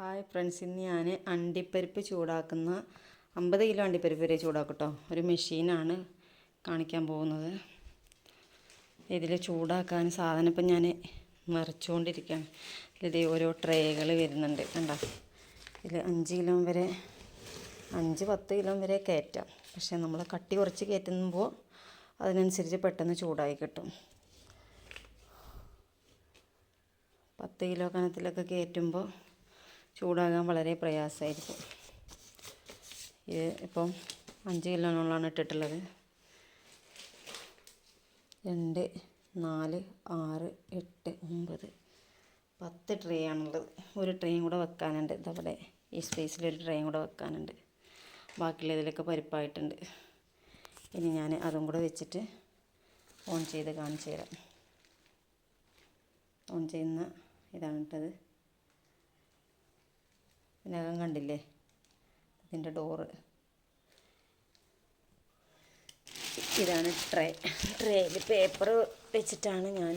Hi friends, ഇന്ന് ഞാൻ അണ്ടിപ്പരിപ്പ് ചൂടാക്കുന്ന 50 കിലോ അണ്ടിപ്പരിപ്പ് വരെ ചൂടാക്കും കേട്ടോ. ഒരു മെഷീനാണ് കാണിക്കാൻ പോകുന്നത്. ഇതിൽ ചൂടാക്കാൻ സാധനം ഇപ്പം ഞാൻ നിറച്ചുകൊണ്ടിരിക്കുകയാണ്. ഇതിൽ ഓരോ ട്രേകൾ വരുന്നുണ്ട് കണ്ടോ. ഇതിൽ 5 കിലോ വരെ 5-10 കിലോ വരെ കയറ്റാം. പക്ഷേ നമ്മൾ കട്ടി കുറച്ച് കയറ്റുമ്പോൾ അതിനനുസരിച്ച് പെട്ടെന്ന് ചൂടായി കിട്ടും. 10 കിലോ കനത്തിലൊക്കെ കയറ്റുമ്പോൾ ചൂടാകാൻ വളരെ പ്രയാസമായിരിക്കും. ഇത് ഇപ്പം 5 കിലോനോളാണ് ഇട്ടിട്ടുള്ളത്. 2, 4, 6, 8, 9, 10 ട്രേ ആണുള്ളത്. ഒരു ട്രേയും കൂടെ വെക്കാനുണ്ട്. ഇതവിടെ ഈ സ്പേസിലൊരു ട്രേയും കൂടെ വെക്കാനുണ്ട്. ബാക്കിയുള്ളതിലൊക്കെ പരിപ്പായിട്ടുണ്ട്. ഇനി ഞാൻ അതും കൂടെ വെച്ചിട്ട് ഓൺ ചെയ്ത് കാണിച്ചു തരാം. ഓൺ ചെയ്യുന്ന ഇതാണ് ഇട്ടത്. ഇതിനകം കണ്ടില്ലേ ഇതിൻ്റെ ഡോറ്. ഇതാണ് ട്രേയിൽ പേപ്പർ വെച്ചിട്ടാണ് ഞാൻ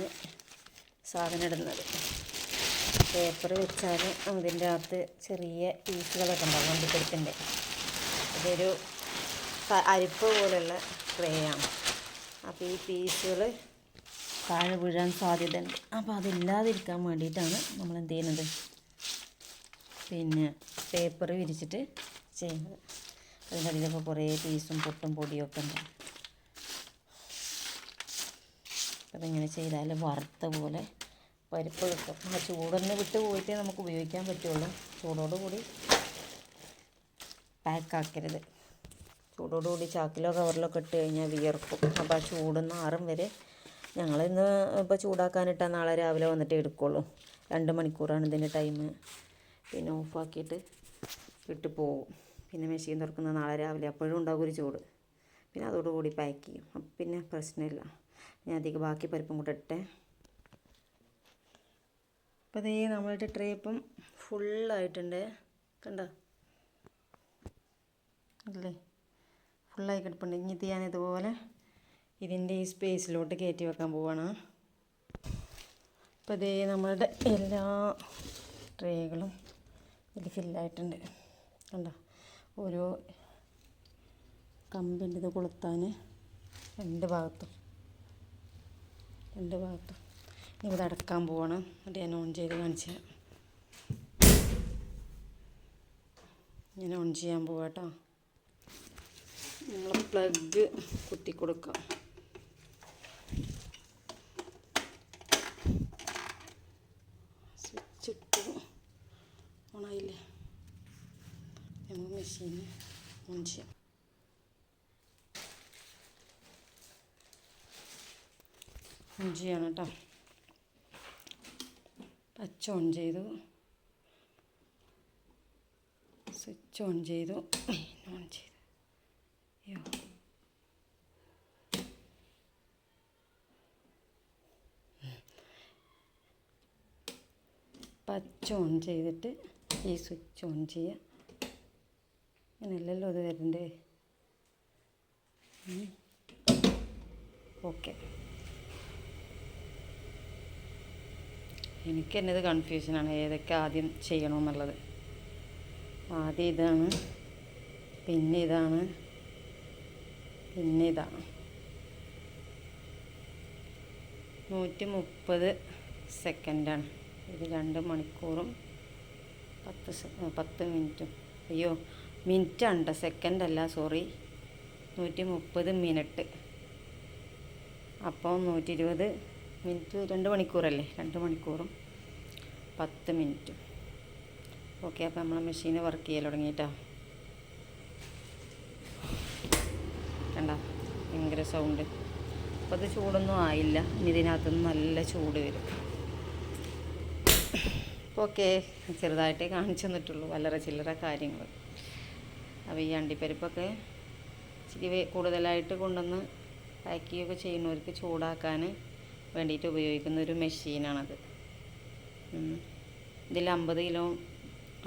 സാധനം ഇടുന്നത്. പേപ്പർ വെച്ചാൽ അതിൻ്റെ അകത്ത് ചെറിയ പീസുകളൊക്കെ ഉണ്ടാകും. അണ്ടിപ്പരിപ്പിൻ്റെ ഇതൊരു അരിപ്പ് പോലുള്ള ട്രേ ആണ്. അപ്പോൾ ഈ പീസുകൾ താഴെ വീഴാൻ സാധ്യതയുണ്ട്. അപ്പോൾ അതില്ലാതിരിക്കാൻ വേണ്ടിയിട്ടാണ് നമ്മൾ എന്ത് ചെയ്യുന്നത്, പിന്നെ പേപ്പർ വിരിച്ചിട്ട് ചെയ്യുന്നത്. അതിൻ്റെ അടിയിലൊക്കെ കുറേ പീസും പൊട്ടും പൊടിയൊക്കെ ഉണ്ട്. അതിങ്ങനെ ചെയ്താൽ വറുത്ത പോലെ പരിപ്പ് കിട്ടും. ആ ചൂടൊന്ന് വിട്ട് പോയിട്ടേ നമുക്ക് ഉപയോഗിക്കാൻ പറ്റുള്ളൂ. ചൂടോടുകൂടി പാക്കാക്കരുത്. ചൂടോടുകൂടി ചാക്കിലോ കവറിലൊക്കെ ഇട്ട് കഴിഞ്ഞാൽ വിയർക്കും. അപ്പോൾ ആ ചൂടൊന്ന് ആറും വരെ ഞങ്ങളിന്ന് ഇപ്പോൾ ചൂടാക്കാനിട്ടാൽ നാളെ രാവിലെ വന്നിട്ട് എടുക്കുള്ളൂ. 2 മണിക്കൂറാണ് ഇതിൻ്റെ ടൈം. പിന്നെ ഓഫാക്കിയിട്ട് ഇട്ട് പോകും. പിന്നെ മെഷീൻ തുറക്കുന്നത് നാളെ രാവിലെ. അപ്പോഴും ഉണ്ടാകും ഒരു ചൂട്. പിന്നെ അതോടുകൂടി പാക്ക് ചെയ്യും. അപ്പം പിന്നെ പ്രശ്നമില്ല. ഞാൻ അധികം ബാക്കി പരിപ്പും കൂടെ ഇട്ടേ. അപ്പോൾ അതേ നമ്മളുടെ ട്രേ ഇപ്പം ഫുള്ളായിട്ടുണ്ട്. കണ്ടോ അല്ലേ, ഫുള്ളായി കിടപ്പുണ്ട്. ഇനി ഇത് ഞാൻ ഇതുപോലെ ഇതിൻ്റെ ഈ സ്പേസിലോട്ട് കയറ്റി വെക്കാൻ പോവാണ്. അപ്പോൾ അതേ നമ്മളുടെ എല്ലാ ട്രേകളും ഇത് ഫില്ലായിട്ടുണ്ട്. കണ്ടോ, ഓരോ കമ്പിൻ്റെ ഇത് കൊളുത്താൻ രണ്ട് ഭാഗത്തും ഇവിടെ അടക്കാൻ പോവാണ്. അത് ഞാൻ ഓൺ ചെയ്ത് കാണിച്ചു. ഞാൻ ഓൺ ചെയ്യാൻ പോവാം കേട്ടോ. നമ്മൾ പ്ലഗ് കുത്തി കൊടുക്കാം. സ്വിച്ച് ഇട്ട് ഓണായില്ലേ. നമുക്ക് മെഷീൻ ഓൺ ചെയ്യാം. ഓൺ ചെയ്യാണ് കേട്ടോ. ടച്ച് ഓൺ ചെയ്തു, സ്വിച്ച് ഓൺ ചെയ്തു, ഓൺ ചെയ്തു. അയ്യോ, ടച്ച് ഓൺ ചെയ്തിട്ട് ഈ സ്വിച്ച് ഓൺ ചെയ്യുക. അങ്ങനെയല്ലല്ലോ അത് വരണ്ടേ. ഓക്കെ. എനിക്ക് തന്നെ ഇത് കൺഫ്യൂഷനാണ് ഏതൊക്കെ ആദ്യം ചെയ്യണമെന്നുള്ളത്. ആദ്യം ഇതാണ്, പിന്നെ ഇതാണ്, പിന്നെ ഇതാണ്. 130 സെക്കൻഡാണ് ഇത്. 2 മണിക്കൂറും 10 മിനിറ്റും. അയ്യോ, മിനിറ്റാണ്, സെക്കൻഡല്ല, സോറി. 130 മിനിറ്റ്. അപ്പോൾ 120 മിനിറ്റ് 2 മണിക്കൂറല്ലേ. 2 മണിക്കൂറും 10 മിനിറ്റും. ഓക്കെ. അപ്പോൾ നമ്മളെ മെഷീൻ വർക്ക് ചെയ്യാൻ തുടങ്ങിയിട്ടോ. കണ്ടോ, ഭയങ്കര സൗണ്ട്. അപ്പോൾ അത് ചൂടൊന്നും ആയില്ല. ഇനി ഇതിനകത്തുനിന്ന് നല്ല ചൂട് വരും. ഓക്കെ, ചെറുതായിട്ടേ കാണിച്ചു തന്നിട്ടുള്ളൂ, വല്ലറ ചില്ലറ കാര്യങ്ങൾ. അപ്പോൾ ഈ അണ്ടിപ്പരിപ്പൊക്കെ ഇച്ചിരി കൂടുതലായിട്ട് കൊണ്ടുവന്ന് പാക്ക് ചെയ്യുകയൊക്കെ ചെയ്യുന്നവർക്ക് ചൂടാക്കാൻ വേണ്ടിയിട്ട് ഉപയോഗിക്കുന്ന ഒരു മെഷീനാണത്. ഇതിൽ 50 കിലോ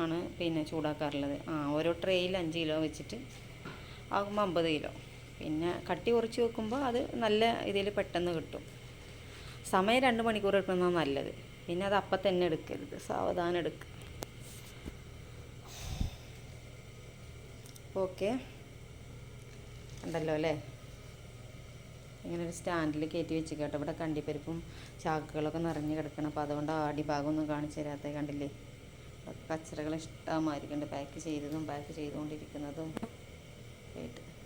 ആണ് പിന്നെ ചൂടാക്കാറുള്ളത്. ഓരോ ട്രേയിൽ 5 കിലോ വെച്ചിട്ട് ആകുമ്പോൾ 50 കിലോ. പിന്നെ കട്ടി കുറച്ച് വെക്കുമ്പോൾ അത് നല്ല ഇതിൽ പെട്ടെന്ന് കിട്ടും. സമയം 2 മണിക്കൂർ എടുക്കുന്നതാണ് നല്ലത്. പിന്നെ അത് അപ്പം തന്നെ എടുക്കരുത്, സാവധാനം എടുക്കുക. ഓക്കെ, ഉണ്ടല്ലോ അല്ലേ. ഇങ്ങനെ ഒരു സ്റ്റാൻഡിൽ കയറ്റി വെച്ച് കേട്ടോ. ഇവിടെ കണ്ടിപ്പരിപ്പും ചാക്കുകളൊക്കെ നിറഞ്ഞ് കിടക്കണം. അപ്പോൾ അതുകൊണ്ട് അടിഭാഗമൊന്നും കാണിച്ചു തരാത്തത് കണ്ടില്ലേ. കച്ചറകൾ ഇഷ്ടമായിരിക്കുന്നുണ്ട്, പാക്ക് ചെയ്തതും പാക്ക് ചെയ്തുകൊണ്ടിരിക്കുന്നതും ആയിട്ട്.